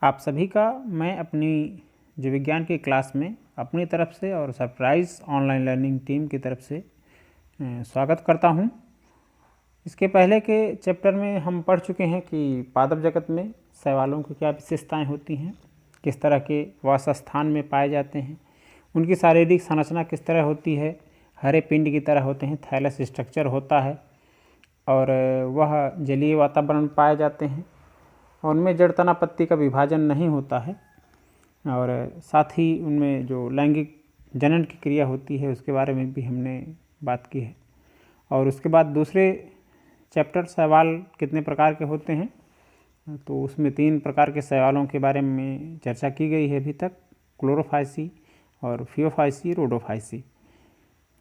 आप सभी का मैं अपनी जीव विज्ञान की क्लास में अपनी तरफ से और सरप्राइज़ ऑनलाइन लर्निंग टीम की तरफ से स्वागत करता हूं। इसके पहले के चैप्टर में हम पढ़ चुके हैं कि पादप जगत में शैवालों की क्या विशेषताएं होती हैं, किस तरह के वास स्थान में पाए जाते हैं, उनकी शारीरिक संरचना किस तरह होती है, हरे पिंड की तरह होते हैं, थैलस स्ट्रक्चर होता है और वह जलीय वातावरण में पाए जाते हैं और उनमें जड़ तना पत्ती का विभाजन नहीं होता है और साथ ही उनमें जो लैंगिक जनन की क्रिया होती है उसके बारे में भी हमने बात की है। और उसके बाद दूसरे चैप्टर शैवाल कितने प्रकार के होते हैं, तो उसमें 3 प्रकार के शैवालों के बारे में चर्चा की गई है अभी तक, क्लोरोफाइसी और फियोफाइसी, रोडोफाइसी।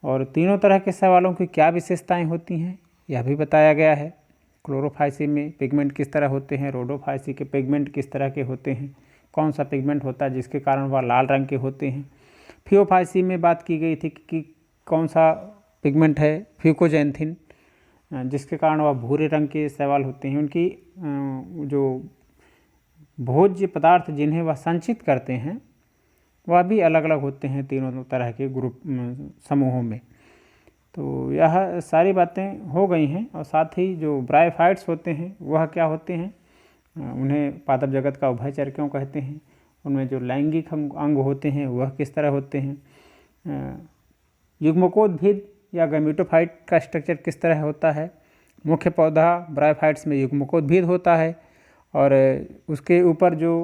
और तीनों तरह के शैवालों की क्या विशेषताएं होती हैं यह भी बताया गया है। क्लोरोफाइसी में पिगमेंट किस तरह होते हैं, रोडोफाइसी के पिगमेंट किस तरह के होते हैं, कौन सा पिगमेंट होता है जिसके कारण वह लाल रंग के होते हैं। फियोफाइसी में बात की गई थी कि कौन सा पिगमेंट है फ्यूकोजैंथिन जिसके कारण वह भूरे रंग के शैवाल होते हैं। उनकी जो भोज्य पदार्थ जिन्हें वह संचित करते हैं वह भी अलग अलग होते हैं तीनों तरह के ग्रुप समूहों में। तो यह सारी बातें हो गई हैं। और साथ ही जो ब्रायोफाइट्स होते हैं वह क्या होते हैं, उन्हें पादप जगत का उभयचर क्यों कहते हैं, उनमें जो लैंगिक अंग होते हैं वह किस तरह होते हैं, युग्मकोद्भिद या गैमेटोफाइट का स्ट्रक्चर किस तरह होता है। मुख्य पौधा ब्रायोफाइट्स में युग्मकोद्भिद होता है और उसके ऊपर जो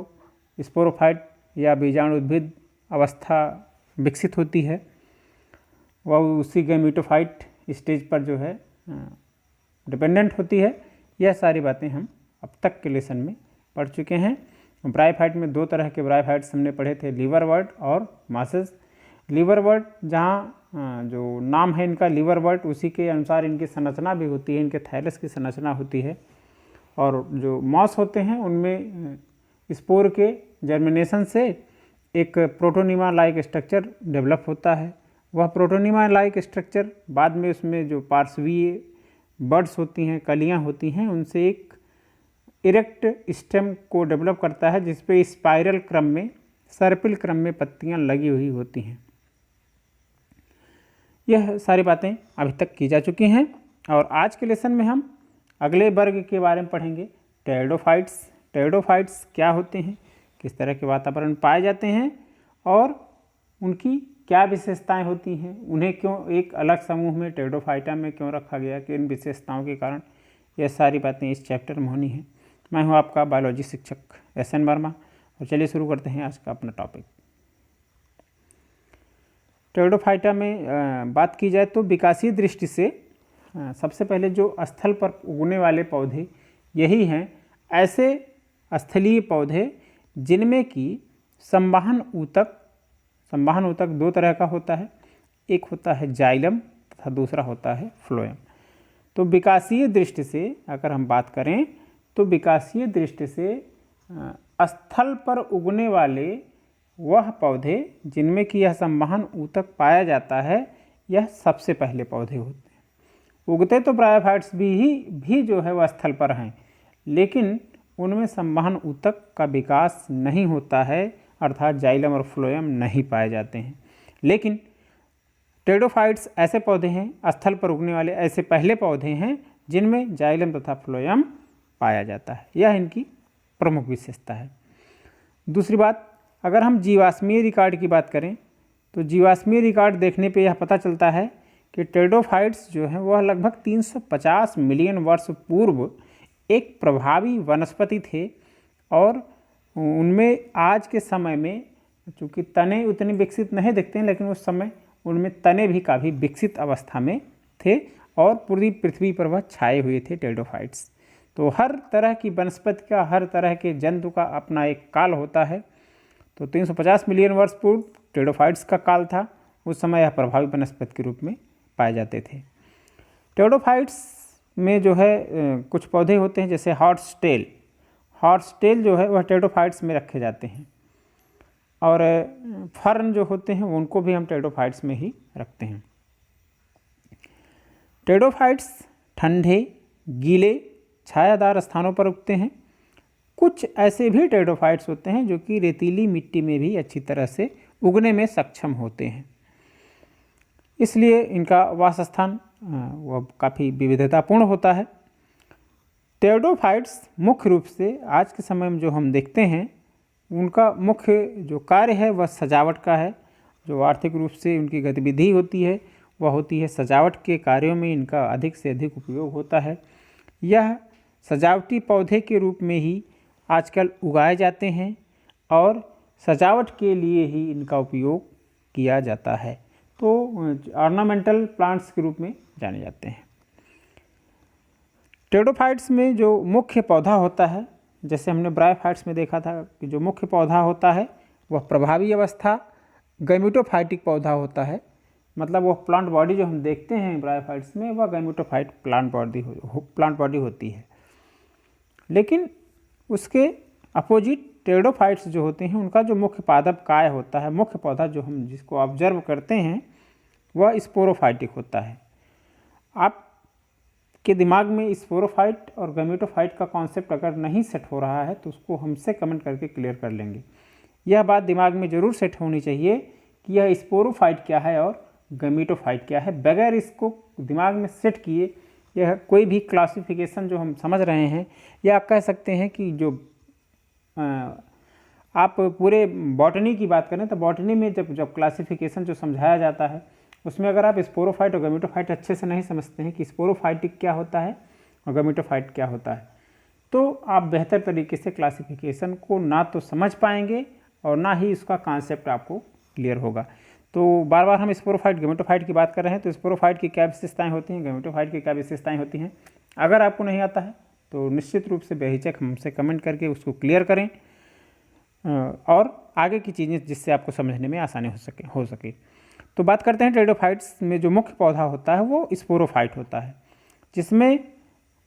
स्पोरोफाइट या बीजाणुद्भिद अवस्था विकसित होती है वह उसी गैमेटोफाइट स्टेज पर जो है डिपेंडेंट होती है। यह सारी बातें हम अब तक के लेसन में पढ़ चुके हैं। ब्रायोफाइट में 2 तरह के ब्रायोफाइट्स हमने पढ़े थे, लीवरवर्ट और मासेस। लीवरवर्ट जहाँ जो नाम है इनका लीवरवर्ट, उसी के अनुसार इनकी संरचना भी होती है, इनके थैलस की संरचना होती है। और जो मॉस होते हैं उनमें स्पोर के जर्मिनेशन से एक प्रोटोनिमा लाइक स्ट्रक्चर डेवलप होता है। वह प्रोटोनिमा लाइक स्ट्रक्चर बाद में उसमें जो पार्श्वीय बड्स होती हैं, कलियां होती हैं, उनसे एक इरेक्ट स्टेम को डेवलप करता है जिस पे स्पाइरल क्रम में, सर्पिल क्रम में पत्तियां लगी हुई होती हैं। यह सारी बातें अभी तक की जा चुकी हैं और आज के लेसन में हम अगले वर्ग के बारे में पढ़ेंगे, टेरिडोफाइट्स। टेरिडोफाइट्स क्या होते हैं, किस तरह के वातावरण में पाए जाते हैं और उनकी क्या विशेषताएं होती हैं, उन्हें क्यों एक अलग समूह में टेरिडोफाइटा में क्यों रखा गया, किन विशेषताओं के कारण, यह सारी बातें इस चैप्टर में होनी है। मैं हूं आपका बायोलॉजी शिक्षक SN वर्मा और चलिए शुरू करते हैं आज का अपना टॉपिक। टेरिडोफाइटा में बात की जाए तो विकासीय दृष्टि से सबसे पहले जो स्थल पर उगने वाले पौधे यही हैं, ऐसे स्थलीय पौधे जिनमें कि संवहन ऊतक 2 तरह का होता है, एक होता है जाइलम तथा दूसरा होता है फ्लोएम। तो विकासीय दृष्टि से अगर हम बात करें तो विकासीय दृष्टि से स्थल पर उगने वाले वह पौधे जिनमें कि यह संवहन ऊतक पाया जाता है, यह सबसे पहले पौधे होते हैं। उगते तो ब्रायोफाइट्स भी जो है वह स्थल पर हैं, लेकिन उनमें संवहन ऊतक का विकास नहीं होता है, अर्थात जाइलम और फ्लोएम नहीं पाए जाते हैं। लेकिन टेरिडोफाइट्स ऐसे पौधे हैं, स्थल पर उगने वाले ऐसे पहले पौधे हैं जिनमें जाइलम तथा फ्लोएम पाया जाता है। यह इनकी प्रमुख विशेषता है। दूसरी बात, अगर हम जीवाश्मीय रिकॉर्ड की बात करें तो जीवाश्मीय रिकॉर्ड देखने पे यह पता चलता है कि टेरिडोफाइट्स जो हैं वह लगभग 350 मिलियन वर्ष पूर्व एक प्रभावी वनस्पति थे और उनमें आज के समय में, चूँकि तने उतने विकसित नहीं दिखते हैं, लेकिन उस समय उनमें तने भी काफ़ी विकसित अवस्था में थे और पूरी पृथ्वी पर वह छाए हुए थे टेरिडोफाइट्स। तो हर तरह की वनस्पति का, हर तरह के जंतु का अपना एक काल होता है। तो 350 मिलियन वर्ष पूर्व टेरिडोफाइट्स का काल था, उस समय यह प्रभावी वनस्पति के रूप में पाए जाते थे। टेरिडोफाइट्स में जो है कुछ पौधे होते हैं जैसे हॉर्स टेल जो है वह टेरिडोफाइट्स में रखे जाते हैं और फर्न जो होते हैं उनको भी हम टेरिडोफाइट्स में ही रखते हैं। टेरिडोफाइट्स ठंडे, गीले, छायादार स्थानों पर उगते हैं कुछ ऐसे भी टेरिडोफाइट्स होते हैं जो कि रेतीली मिट्टी में भी अच्छी तरह से उगने में सक्षम होते हैं, इसलिए इनका वासस्थान वह काफ़ी विविधतापूर्ण होता है। टेरिडोफाइट्स मुख्य रूप से आज के समय में जो हम देखते हैं उनका मुख्य जो कार्य है वह सजावट का है। जो आर्थिक रूप से उनकी गतिविधि होती है वह होती है सजावट के कार्यों में इनका अधिक से अधिक उपयोग होता है। यह सजावटी पौधे के रूप में ही आजकल उगाए जाते हैं और सजावट के लिए ही इनका उपयोग किया जाता है, तो ऑर्नामेंटल प्लांट्स के रूप में जाने जाते हैं। टेरिडोफाइट्स में जो मुख्य पौधा होता है, जैसे हमने ब्रायोफाइट्स में देखा था कि जो मुख्य पौधा होता है वह प्रभावी अवस्था गैमेटोफाइटिक पौधा होता है, मतलब वह प्लांट बॉडी जो हम देखते हैं ब्रायोफाइट्स में वह गैमेटोफाइट प्लांट बॉडी होती है। लेकिन उसके अपोजिट टेरिडोफाइट्स जो होते हैं उनका जो मुख्य पादप काय होता है, मुख्य पौधा जो हम जिसको ऑब्जर्व करते हैं वह स्पोरोफाइटिक होता है। आपके दिमाग में स्पोरोफाइट और गैमेटोफाइट का कॉन्सेप्ट अगर नहीं सेट हो रहा है तो उसको हमसे कमेंट करके क्लियर कर लेंगे। यह बात दिमाग में ज़रूर सेट होनी चाहिए कि यह स्पोरोफाइट क्या है और गैमेटोफाइट क्या है। बगैर इसको दिमाग में सेट किए यह कोई भी क्लासिफिकेशन जो हम समझ रहे हैं, या कह सकते हैं कि जो आप पूरे बॉटनी की बात करें तो बॉटनी में जब क्लासिफिकेशन जो समझाया जाता है उसमें अगर आप स्पोरोफाइट और गैमेटोफाइट अच्छे से नहीं समझते हैं कि स्पोरोफाइटिक क्या होता है और गैमेटोफाइट क्या होता है, तो आप बेहतर तरीके से क्लासिफिकेशन को ना तो समझ पाएंगे और ना ही इसका कॉन्सेप्ट आपको क्लियर होगा। तो बार बार हम स्पोरोफाइट गैमेटोफाइट की बात कर रहे हैं, तो स्पोरोफाइट की क्या विशेषताएं होती हैं, गैमेटोफाइट की क्या विशेषताएं होती हैं। अगर आपको नहीं आता है तो निश्चित रूप से बेहिचक हमसे कमेंट करके उसको क्लियर करें और आगे की चीज़ें जिससे आपको समझने में आसानी हो सके। तो बात करते हैं टेरिडोफाइट्स में जो मुख्य पौधा होता है वो स्पोरोफाइट होता है, जिसमें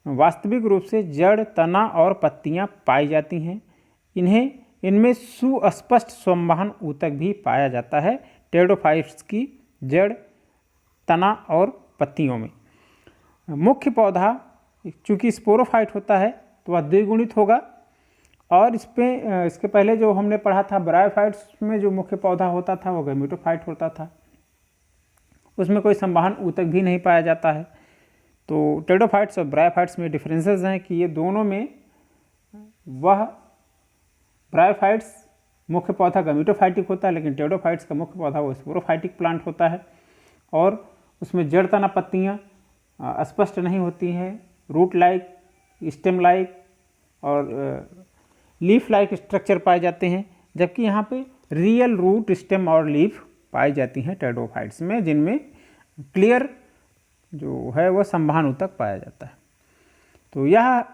वास्तविक रूप से जड़, तना और पत्तियां पाई जाती हैं। इनमें सुस्पष्ट संवहन ऊतक भी पाया जाता है टेरिडोफाइट्स की जड़, तना और पत्तियों में। मुख्य पौधा चूँकि स्पोरोफाइट होता है तो वह द्विगुणित होगा, और इसके पहले जो हमने पढ़ा था ब्रायोफाइट्स में जो मुख्य पौधा होता था वो गैमेटोफाइट होता था, उसमें कोई संवहन ऊतक भी नहीं पाया जाता है। तो टेरिडोफाइट्स और ब्रायोफाइट्स में डिफरेंसेस हैं कि ये दोनों में वह ब्रायोफाइट्स मुख्य पौधा गैमेटोफाइटिक होता है, लेकिन टेरिडोफाइट्स का मुख्य पौधा वो स्पोरोफाइटिक प्लांट होता है, और उसमें जड़, तना, पत्तियाँ स्पष्ट नहीं होती हैं, रूट लाइक, स्टेम लाइक और लीफ लाइक स्ट्रक्चर पाए जाते हैं, जबकि यहाँ पे रियल रूट, स्टेम और लीफ पाई जाती हैं टेरिडोफाइट्स में, जिनमें क्लियर जो है वह संवहन ऊतक पाया जाता है। तो यह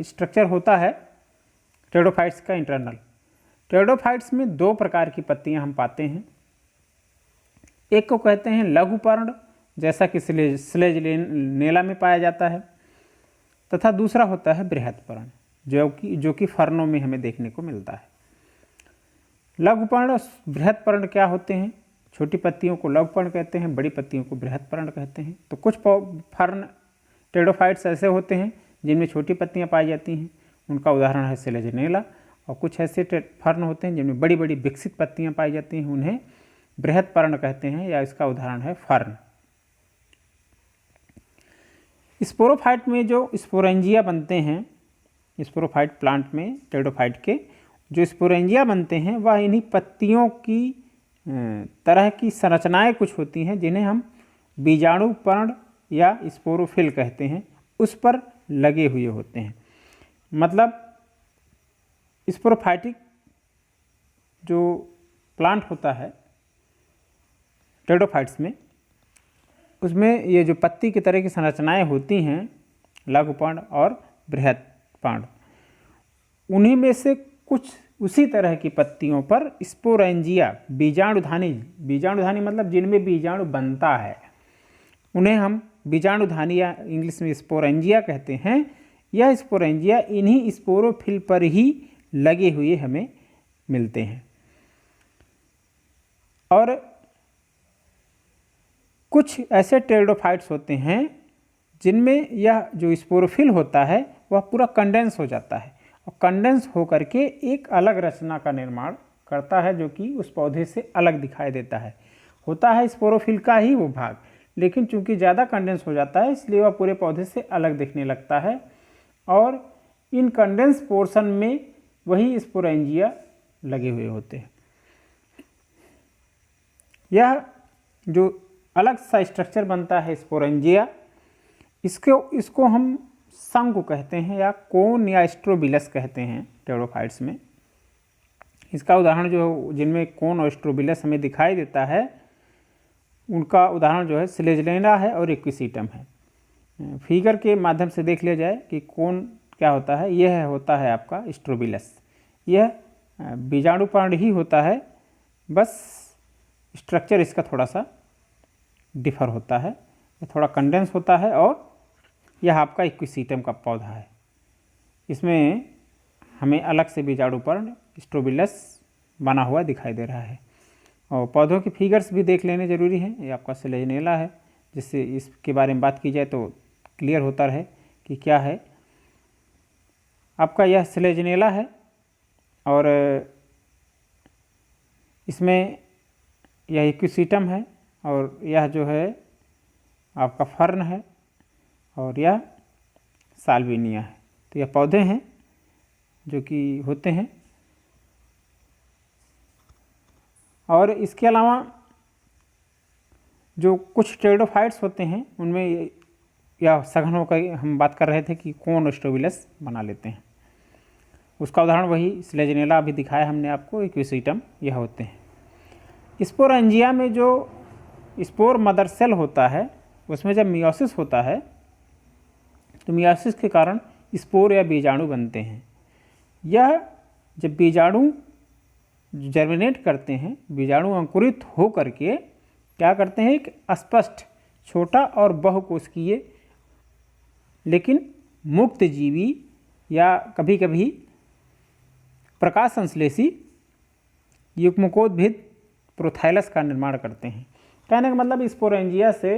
स्ट्रक्चर होता है टेरिडोफाइट्स का इंटरनल। टेरिडोफाइट्स में दो प्रकार की पत्तियां हम पाते हैं। एक को कहते हैं लघु पर्ण, जैसा कि स्लेजनेला में पाया जाता है, तथा दूसरा होता है बृहत पर्ण, जो कि फर्नों में हमें देखने को मिलता है। लघु पर्ण और बृहत पर्ण क्या होते हैं? छोटी पत्तियों को लघु पर्ण कहते हैं, बड़ी पत्तियों को बृहत पर्ण कहते हैं। तो कुछ फर्न टेरिडोफाइट्स ऐसे होते हैं जिनमें छोटी पत्तियां पाई जाती हैं, उनका उदाहरण है स्लेजनेला, और कुछ ऐसे फर्न होते हैं जिनमें बड़ी बड़ी विकसित पत्तियां पाई जाती हैं, उन्हें बृहत पर्ण कहते हैं, या इसका उदाहरण है फर्न। स्पोरोफाइट में जो स्पोरेंजिया बनते हैं, स्पोरोफाइट प्लांट में टेरिडोफाइट के जो स्पोरेंजिया बनते हैं वह इन्हीं पत्तियों की तरह की संरचनाएं कुछ होती हैं जिन्हें हम बीजाणु पर्ण या स्पोरोफिल कहते हैं, उस पर लगे हुए होते हैं। मतलब स्पोरोफाइटिक जो प्लांट होता है टेरिडोफाइट्स में, उसमें ये जो पत्ती की तरह की संरचनाएं होती हैं लघु पर्ण और बृहत पर्ण, उन्हीं में से कुछ उसी तरह की पत्तियों पर स्पोरेंजिया, बीजाणुधानी मतलब जिनमें बीजाणु बनता है, उन्हें हम बीजाणुधानी या इंग्लिश में स्पोरेंजिया कहते हैं। यह स्पोरेंजिया इन्हीं स्पोरोफिल पर ही लगे हुए हमें मिलते हैं। और कुछ ऐसे टेरिडोफाइट्स होते हैं जिनमें यह जो स्पोरोफिल होता है वह पूरा कंडेंस हो जाता है और कंडेंस होकर के एक अलग रचना का निर्माण करता है जो कि उस पौधे से अलग दिखाई देता है। होता है स्पोरोफिल का ही वो भाग, लेकिन चूंकि ज़्यादा कंडेंस हो जाता है इसलिए वह पूरे पौधे से अलग दिखने लगता है और इन कंडेंस पोर्शन में वही स्पोरेंजिया लगे हुए होते हैं। यह जो अलग सा स्ट्रक्चर बनता है स्पोरेंजिया, इसको हम शंकु कहते हैं या कोन या स्ट्रोबिलस कहते हैं टेरोफाइट्स में। इसका उदाहरण जो जिनमें कोन और स्ट्रोबिलस हमें दिखाई देता है उनका उदाहरण जो है स्लेजनेला है और इक्विसीटम है। फिगर के माध्यम से देख लिया जाए कि कोन क्या होता है। यह होता है आपका स्ट्रोबिलस, यह बीजाणुपर्ण ही होता है, बस स्ट्रक्चर इसका थोड़ा सा डिफर होता है, थोड़ा कंडेंस होता है। और यह आपका इक्विसीटम का पौधा है, इसमें हमें अलग से बीजाणुपर्ण स्ट्रोबिलस बना हुआ दिखाई दे रहा है। और पौधों की फिगर्स भी देख लेने जरूरी हैं। ये आपका स्लेजनेला है, जिससे इसके बारे में बात की जाए तो क्लियर होता रहे कि क्या है। आपका यह स्लेजनेला है और इसमें यह इक्विसीटम है और यह जो है आपका फर्न है और यह साल्विनिया है। तो यह पौधे हैं जो कि होते हैं। और इसके अलावा जो कुछ टेरिडोफाइट्स होते हैं उनमें या सघन होकर हम बात कर रहे थे कि कोन स्ट्रोबिलस बना लेते हैं, उसका उदाहरण वही स्लेजनेला अभी दिखाया हमने आपको, इक्विसीटम यह होते हैं। स्पोरेंजिया में जो स्पोर मदर सेल होता है उसमें जब मियोसिस होता है तो मियोसिस के कारण स्पोर या बीजाणु बनते हैं। यह जब बीजाणु जर्मिनेट करते हैं, बीजाणु अंकुरित हो करके क्या करते हैं, एक स्पष्ट छोटा और बहुकोशिकीय लेकिन मुक्त जीवी या कभी कभी प्रकाश संश्लेषी युग्मकोद्भिद प्रोथाइलस का निर्माण करते हैं। कहने का मतलब स्पोरेंजिया से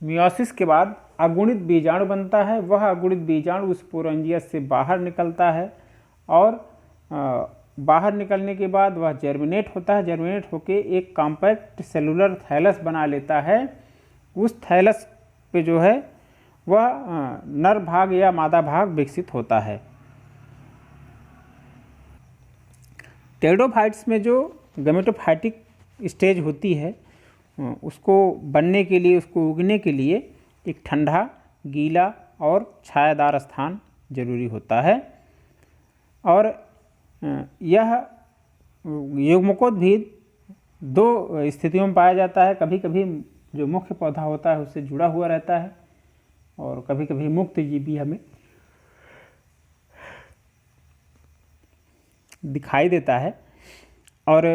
मियोसिस के बाद अगुणित बीजाणु बनता है। वह अगुणित बीजाणु स्पोरेंजिया से बाहर निकलता है और बाहर निकलने के बाद वह जर्मिनेट होता है। जर्मिनेट होके एक कॉम्पैक्ट सेलुलर थैलस बना लेता है। उस थैलस पे जो है वह नर भाग या मादा भाग विकसित होता है। टेरिडोफाइट्स में जो गैमेटोफाइटिक स्टेज होती है उसको बनने के लिए, उसको उगने के लिए एक ठंडा, गीला और छायादार स्थान जरूरी होता है। और यह युग्मकोद्भिद दो स्थितियों में पाया जाता है। कभी कभी जो मुख्य पौधा होता है उससे जुड़ा हुआ रहता है और कभी कभी मुक्त जीवी हमें दिखाई देता है। और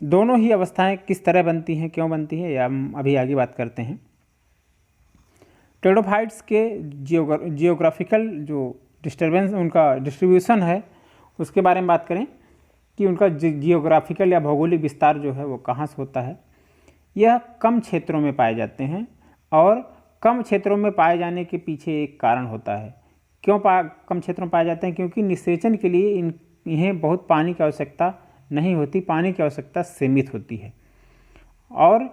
दोनों ही अवस्थाएं किस तरह बनती हैं, क्यों बनती है, या हम अभी आगे बात करते हैं। टेरिडोफाइट्स के जियोग्राफिकल जो डिस्टर्बेंस, उनका डिस्ट्रीब्यूशन है, उसके बारे में बात करें कि उनका जियोग्राफिकल या भौगोलिक विस्तार जो है वो कहाँ से होता है। यह कम क्षेत्रों में पाए जाते हैं और कम क्षेत्रों में पाए जाने के पीछे एक कारण होता है। क्यों कम क्षेत्रों में पाए जाते हैं? क्योंकि निषेचन के लिए इन्हें बहुत पानी की आवश्यकता नहीं होती, पानी की आवश्यकता सीमित होती है। और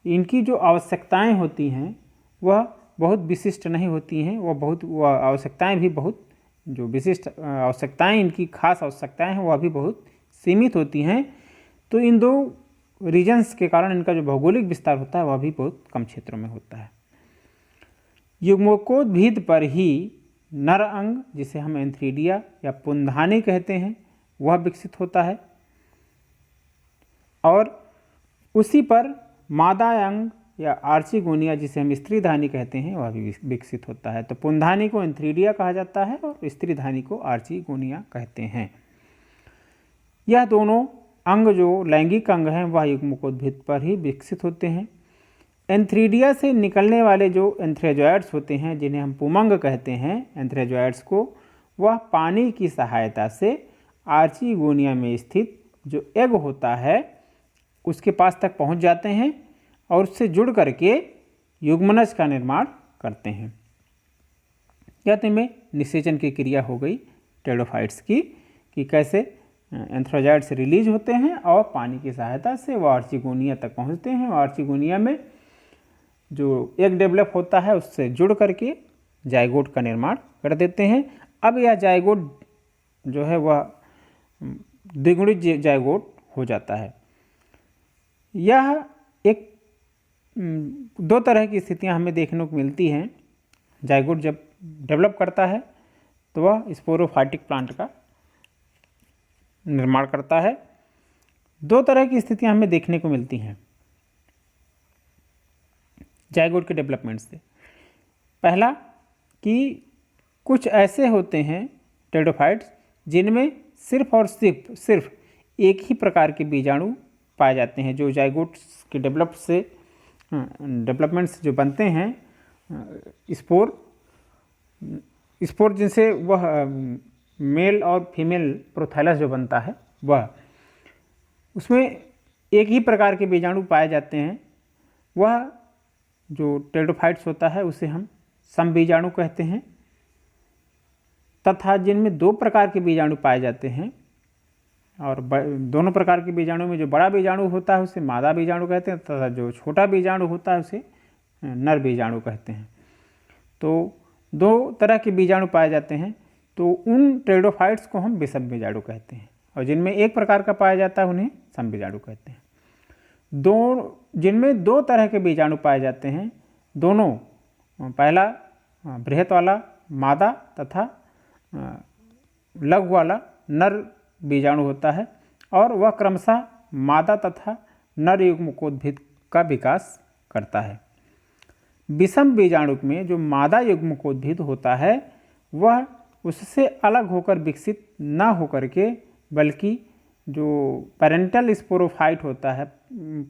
इनकी जो आवश्यकताएं होती हैं वह बहुत विशिष्ट नहीं होती हैं, वह आवश्यकताएं भी बहुत, जो विशिष्ट आवश्यकताएं, इनकी खास आवश्यकताएं हैं वह भी बहुत सीमित होती हैं। तो इन दो रीजन्स के कारण इनका जो भौगोलिक विस्तार होता है वह भी बहुत कम क्षेत्रों में होता है। युग्मकोद्भिद पर ही नर अंग, जिसे हम एंथ्रीडिया या पुंधानी कहते हैं, वह विकसित होता है और उसी पर मादा अंग या आर्चिगोनिया, जिसे हम स्त्रीधानी कहते हैं, वह भी विकसित होता है। तो पुंधानी को एंथ्रीडिया कहा जाता है और स्त्रीधानी को आर्चिगोनिया कहते हैं। यह दोनों अंग जो लैंगिक अंग हैं वह युग्मकोद्भिद पर ही विकसित होते हैं। एंथ्रीडिया से निकलने वाले जो एंथ्रेजॉइड्स होते हैं, जिन्हें हम पुमंग कहते हैं, एंथ्रेजॉइड्स को, वह पानी की सहायता से आर्चिगोनिया में स्थित जो एग होता है उसके पास तक पहुंच जाते हैं और उससे जुड़ करके युग्मनज का निर्माण करते हैं। या तो में निषेचन की क्रिया हो गई टेरिडोफाइट्स की, कि कैसे एंथ्रोजाइट्स रिलीज होते हैं और पानी की सहायता से वो आर्चिगोनिया तक पहुंचते हैं। आर्चिगोनिया में जो एग डेवलप होता है उससे जुड़ करके जाइगोट का निर्माण कर देते हैं। अब यह जाइगोट जो है वह द्विगुणित जाइगोट हो जाता है। यह एक दो तरह की स्थितियां हमें देखने को मिलती हैं। जाइगोट जब डेवलप करता है तो वह स्पोरोफाइटिक प्लांट का निर्माण करता है। दो तरह की स्थितियां हमें देखने को मिलती हैं जाइगोट के डेवलपमेंट से। पहला कि कुछ ऐसे होते हैं टेरिडोफाइट्स जिनमें सिर्फ और सिर्फ एक ही प्रकार के बीजाणु पाए जाते हैं। जो जाइगोट्स के डेवलपमेंट से जो बनते हैं स्पोर जिनसे वह मेल और फीमेल प्रोथैलस जो बनता है वह, उसमें एक ही प्रकार के बीजाणु पाए जाते हैं। वह जो टेरिडोफाइट्स होता है उसे हम समबीजाणु कहते हैं। तथा जिनमें दो प्रकार के बीजाणु पाए जाते हैं और दोनों प्रकार के बीजाणु में जो बड़ा बीजाणु होता है उसे मादा बीजाणु कहते हैं तथा जो छोटा बीजाणु होता है उसे नर बीजाणु कहते हैं। तो दो तरह के बीजाणु पाए जाते हैं, तो उन टेरिडोफाइट्स को हम विषम बीजाणु कहते हैं, और जिनमें एक प्रकार का पाया जाता है उन्हें सम बीजाणु कहते हैं। जिनमें दो तरह के बीजाणु पाए जाते हैं, दोनों पहला बृहत वाला मादा तथा लघु वाला नर बीजाणु होता है, और वह क्रमशः मादा तथा नर युग्मकोद्भिद का विकास करता है। विषम बीजाणु में जो मादा युग्मकोद्भिद होता है वह उससे अलग होकर विकसित न होकर के, बल्कि जो पेरेंटल स्पोरोफाइट होता है,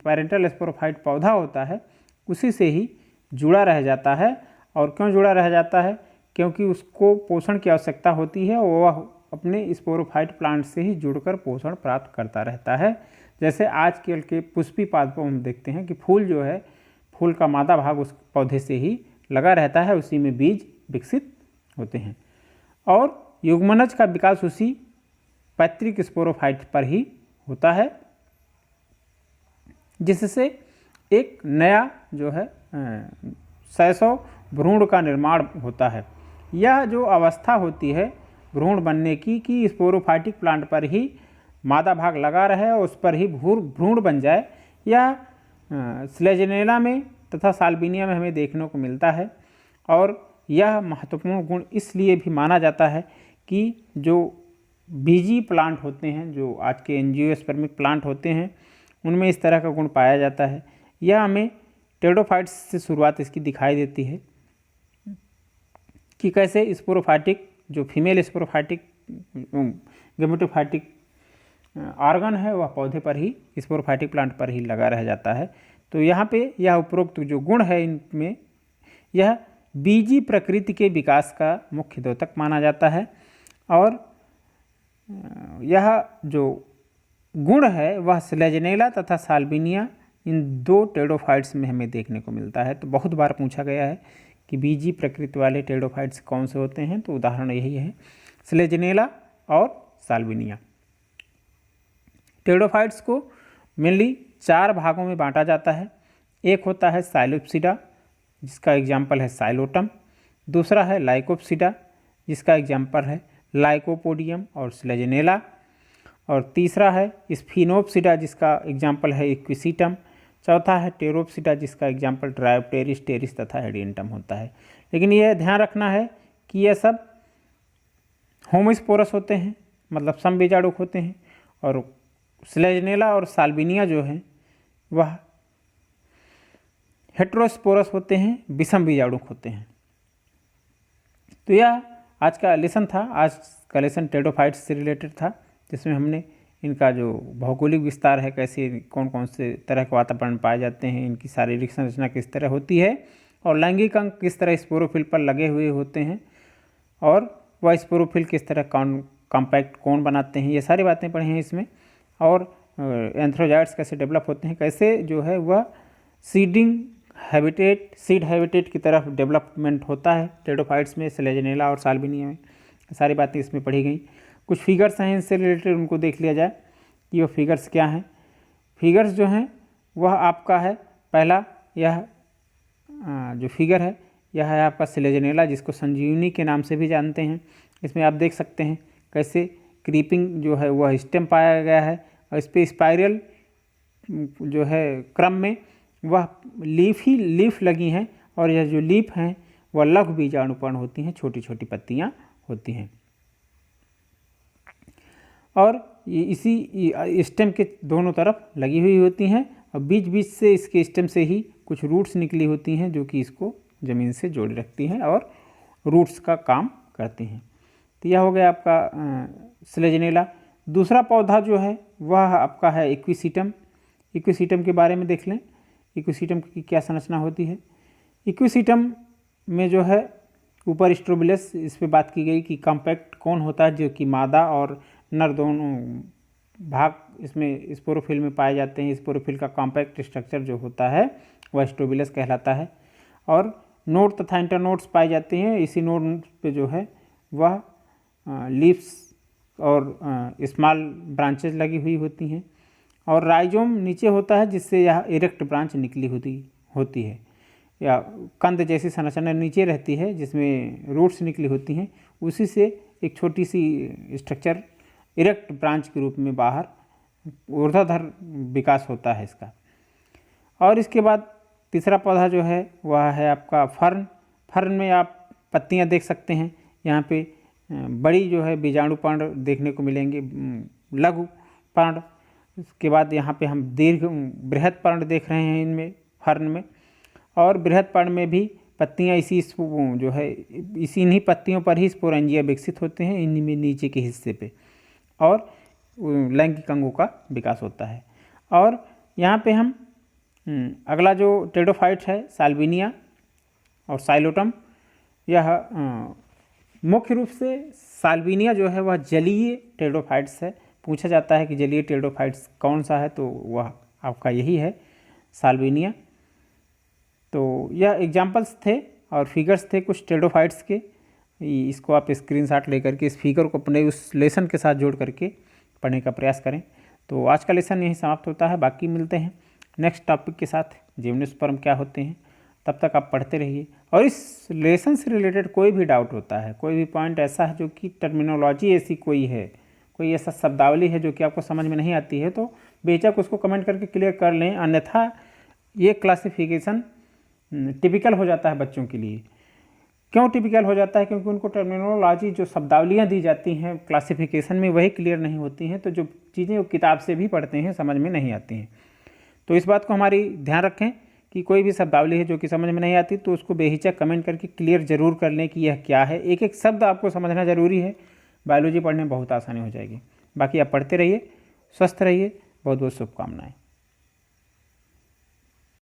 पेरेंटल स्पोरोफाइट पौधा होता है, उसी से ही जुड़ा रह जाता है। और क्यों जुड़ा रह जाता है? क्योंकि उसको पोषण की आवश्यकता होती है, वह अपने स्पोरोफाइट प्लांट से ही जुड़कर पोषण प्राप्त करता रहता है। जैसे आजकल के पुष्पी पादपों में हम देखते हैं कि फूल जो है, फूल का मादा भाग उस पौधे से ही लगा रहता है, उसी में बीज विकसित होते हैं, और युग्मनज का विकास उसी पैतृक स्पोरोफाइट पर ही होता है, जिससे एक नया जो है शैशव भ्रूण का निर्माण होता है। यह जो अवस्था होती है भ्रूण बनने की, कि स्पोरोफाइटिक प्लांट पर ही मादा भाग लगा रहे और उस पर ही भ्रूण बन जाए, यह स्लेजनेला में तथा साल्विनिया में हमें देखने को मिलता है। और यह महत्वपूर्ण गुण इसलिए भी माना जाता है कि जो बीजी प्लांट होते हैं, जो आज के एंजियोस्पर्मिक प्लांट होते हैं, उनमें इस तरह का गुण पाया जाता है। यह हमें टेरिडोफाइट्स से शुरुआत इसकी दिखाई देती है कि कैसे स्पोरोफाइटिक जो फीमेल स्पोरोफाइटिक गेमेटोफाइटिक ऑर्गन है वह पौधे पर ही, स्पोरोफाइटिक प्लांट पर ही लगा रह जाता है। तो यहाँ पे यह उपरोक्त जो गुण है इनमें, यह बीजी प्रकृति के विकास का मुख्य द्योतक माना जाता है। और यह जो गुण है वह स्लेजनेला तथा साल्विनिया इन दो टेरिडोफाइट्स में हमें देखने को मिलता है। तो बहुत बार पूछा गया है कि बीजी प्रकृति वाले टेरिडोफाइट्स कौन से होते हैं, तो उदाहरण यही है, स्लेजनेला और साल्विनिया। टेरिडोफाइट्स को मेनली 4 भागों में बांटा जाता है। एक होता है साइलोप्सिडा, जिसका एग्जाम्पल है साइलोटम। दूसरा है लाइकोप्सिडा, जिसका एग्जाम्पल है लाइकोपोडियम और स्लेजनेला। और तीसरा है स्फिनोप्सिडा, जिसका एग्जाम्पल है इक्विसिटम। चौथा है टेरोप्सिडा, जिसका एग्जाम्पल ट्रायोप्टेरिस, टेरिस तथा हेडियंटम होता है। लेकिन यह ध्यान रखना है कि यह सब होमोस्पोरस होते हैं, मतलब समबीजाणुक होते हैं, और स्लेजनेला और साल्विनिया जो हैं वह हेट्रोस्पोरस होते हैं, विषम बीजाणुक होते हैं। तो यह आज का लेसन था। आज का लेसन टेरिडोफाइट्स से रिलेटेड था, जिसमें हमने इनका जो भौगोलिक विस्तार है, कैसे कौन कौन से तरह के वातावरण पाए जाते हैं, इनकी शारीरिक संरचना किस तरह होती है, और लैंगिक अंग किस तरह स्पोरोफिल पर लगे हुए होते हैं, और वह स्पोरोफिल किस तरह कॉम्पैक्ट कोन बनाते हैं, ये सारी बातें पढ़ी हैं इसमें। और एंथ्रोजाइट्स कैसे डेवलप होते हैं, कैसे जो है वह सीड हैबिटेट की तरफ डेवलपमेंट होता है टेरिडोफाइट्स में, स्लेजनेला और साल्विनिया में। सारी बातें इसमें पढ़ी गई। कुछ फिगर्स हैं इनसे रिलेटेड, उनको देख लिया जाए कि वो फिगर्स क्या हैं। फिगर्स जो हैं वह आपका है, पहला यह जो फिगर है यह है आपका स्लेजनेला, जिसको संजीवनी के नाम से भी जानते हैं। इसमें आप देख सकते हैं कैसे क्रीपिंग जो है वह स्टेम पाया गया है और इस पर स्पाइरल जो है क्रम में वह लीफ लगी हैं और यह जो लीफ हैं वह लघु बीजाणुपर्ण होती हैं, छोटी छोटी पत्तियां होती हैं और ये इसी स्टेम के दोनों तरफ लगी हुई होती हैं और बीच बीच से इसके स्टेम से ही कुछ रूट्स निकली होती हैं जो कि इसको ज़मीन से जोड़े रखती हैं और रूट्स का काम करती हैं। तो यह हो गया आपका स्लेजनेला। दूसरा पौधा जो है वह आपका है इक्विसीटम। इक्विसीटम के बारे में देख लें, इक्विसीटम की क्या संरचना होती है। इक्विसीटम में जो है ऊपर स्ट्रोबिलस, इस पर बात की गई कि कॉम्पैक्ट कौन होता है, जो कि मादा और नर दोनों भाग इसमें स्पोरोफिल में पाए जाते हैं। स्पोरोफिल का कॉम्पैक्ट स्ट्रक्चर जो होता है वह स्ट्रोबिलस कहलाता है और नोड तथा इंटरनोड्स पाए जाते हैं। इसी नोड पे जो है वह लीव्स और स्मॉल ब्रांचेज लगी हुई होती हैं और राइजोम नीचे होता है जिससे यह इरेक्ट ब्रांच निकली होती है या कंद जैसी संरचना नीचे रहती है जिसमें रूट्स निकली होती हैं। उसी से एक छोटी सी स्ट्रक्चर इरेक्ट ब्रांच के रूप में बाहर ऊर्ध्वाधर विकास होता है इसका। और इसके बाद तीसरा पौधा जो है वह है आपका फर्न। फर्न में आप पत्तियां देख सकते हैं, यहाँ पे बड़ी जो है बीजाणु पर्ण देखने को मिलेंगे, लघु पर्ण। इसके बाद यहाँ पे हम दीर्घ बृहद पर्ण देख रहे हैं इनमें फर्न में। और बृहद पर्ण में भी पत्तियाँ जो है इन्हीं पत्तियों पर ही स्पोरेंजिया विकसित होते हैं, इन्हीं में नीचे के हिस्से पे, और लैंगिक अंगों का विकास होता है। और यहाँ पे हम अगला जो टेडोफाइट है साल्विनिया और साइलोटम, यह मुख्य रूप से साल्विनिया जो है वह जलीय टेडोफाइट्स है। पूछा जाता है कि जलीय टेडोफाइट्स कौन सा है, तो वह आपका यही है साल्विनिया। तो यह एग्जाम्पल्स थे और फिगर्स थे कुछ टेडोफाइट्स के। इसको आप स्क्रीनशॉट लेकर के इस फिगर को अपने उस लेसन के साथ जोड़ करके पढ़ने का प्रयास करें। तो आज का लेसन यहीं समाप्त होता है। बाकी मिलते हैं नेक्स्ट टॉपिक के साथ, जिम्नोस्पर्म क्या होते हैं। तब तक आप पढ़ते रहिए। और इस लेसन से रिलेटेड कोई भी डाउट होता है, कोई भी पॉइंट ऐसा है जो कि टर्मिनोलॉजी ऐसी कोई है, कोई ऐसा शब्दावली है जो कि आपको समझ में नहीं आती है, तो बेशक उसको कमेंट करके क्लियर कर लें। अन्यथा ये क्लासिफिकेशन टिपिकल हो जाता है बच्चों के लिए। क्यों टिपिकल हो जाता है? क्योंकि उनको टर्मिनोलॉजी जो शब्दावलियाँ दी जाती हैं क्लासिफिकेशन में वही क्लियर नहीं होती हैं, तो जो चीज़ें वो किताब से भी पढ़ते हैं समझ में नहीं आती हैं। तो इस बात को हमारी ध्यान रखें कि कोई भी शब्दावली है जो कि समझ में नहीं आती तो उसको बेहिचक कमेंट करके क्लियर ज़रूर कर लें कि यह क्या है। एक एक शब्द आपको समझना ज़रूरी है, बायोलॉजी पढ़ने में बहुत आसानी हो जाएगी। बाकी आप पढ़ते रहिए, स्वस्थ रहिए। बहुत बहुत शुभकामनाएँ।